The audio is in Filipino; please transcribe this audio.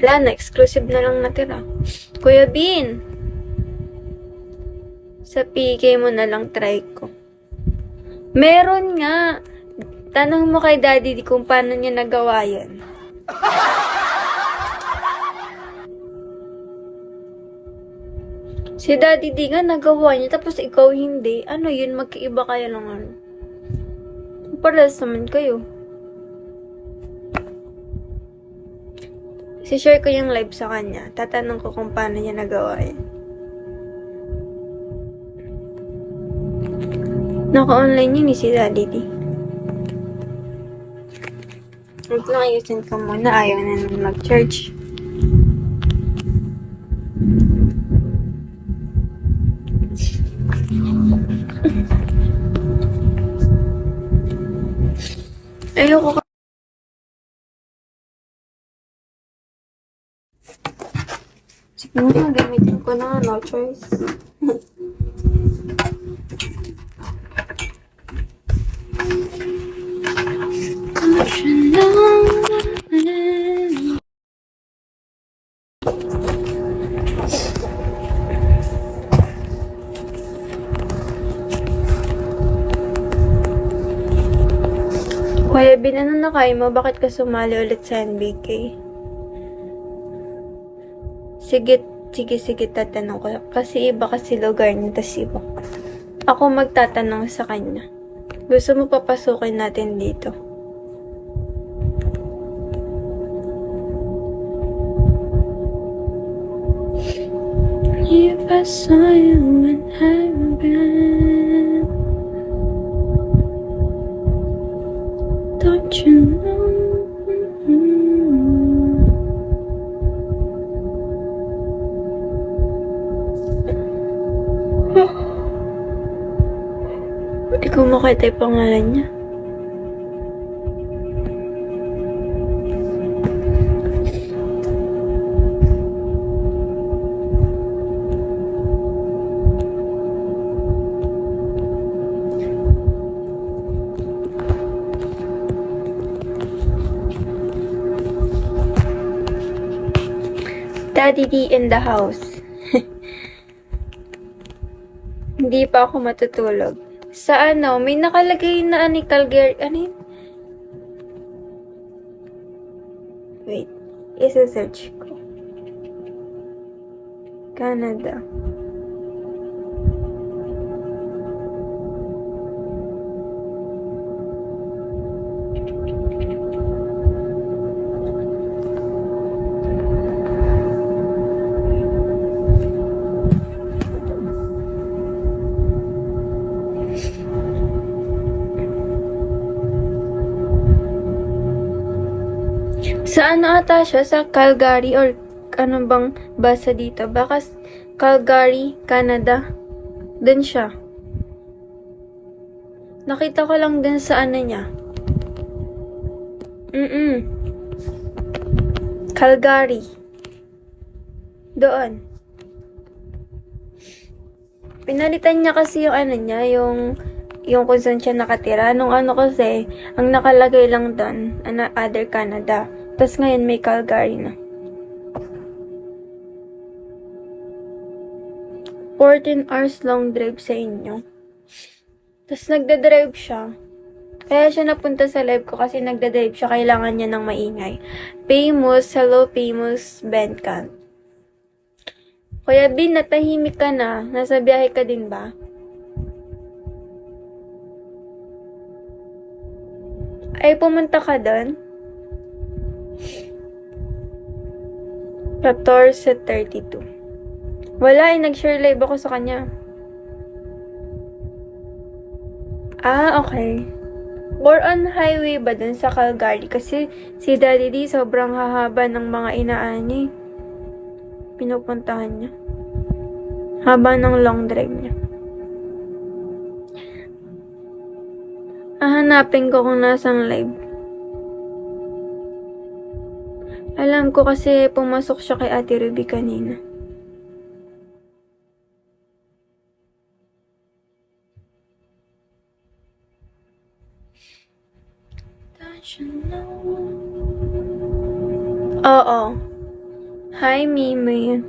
Wala na, exclusive na lang natira. Kuya Bin, sa PK mo na lang try ko. Meron nga. Tanong mo kay Daddy kung paano niya nagawa yan. Si Daddy D nga nagawa niya, tapos ikaw hindi. Ano yun, magkaiba kaya lang ano. Parehas naman kayo. Si-share ko yung live sa kanya. Tatanong ko kung paano niya nagawa yan. Naka-online yun si Daddy D. Huwag lang ayusin ko muna. Ayaw na naman mag-charge. Ayoko ka. Siguro gamitin ko na. No choice. Kuya Bin, ano na kayo mo? Bakit ka sumali ulit sa NBK? Sige, tatanong ko. Kasi iba kasi lugar niya, tas iba. Ako magtatanong sa kanya. Gusto mo papasukin natin dito? If I saw you when I ran, don't you know? Hindi ko makita yung pangalan niya. Daddy D in the house. Hindi pa ako matutulog. Sa ano, may nakalagay na ni Calgary, ano yun? Wait, isa-search ko. Canada. Sa ano ata siya? Sa Calgary or ano bang basa dito? Baka Calgary, Canada. Dun siya. Nakita ko lang din sa ano niya. Calgary. Doon. Pinalitan niya kasi yung ano niya, yung kung saan siya nakatira. Nung ano kasi, ang nakalagay lang doon, other Canada. Tapos ngayon may Calgary na. 14 hours long drive sa inyo. Tapos nagda-drive siya. Kaya siya napunta sa live ko kasi nagda-drive siya. Kailangan niya ng maingay. Famous, hello famous, Benkan. Kuya Bin, natahimik ka na. Nasa biyahe ka din ba? Ay, pumunta ka doon? 14:32. Wala, nag-share live ako sa kanya. Ah, okay. Or on highway ba dun sa Calgary? Kasi si Daddy D sobrang hahaba ng mga inaani. Pinupuntahan niya. Haba ng long drive niya. Hahanapin ko kung nasang live. Alam ko kasi pumasok siya kay Ate Ruby kanina. Oo. Hi, Mimi.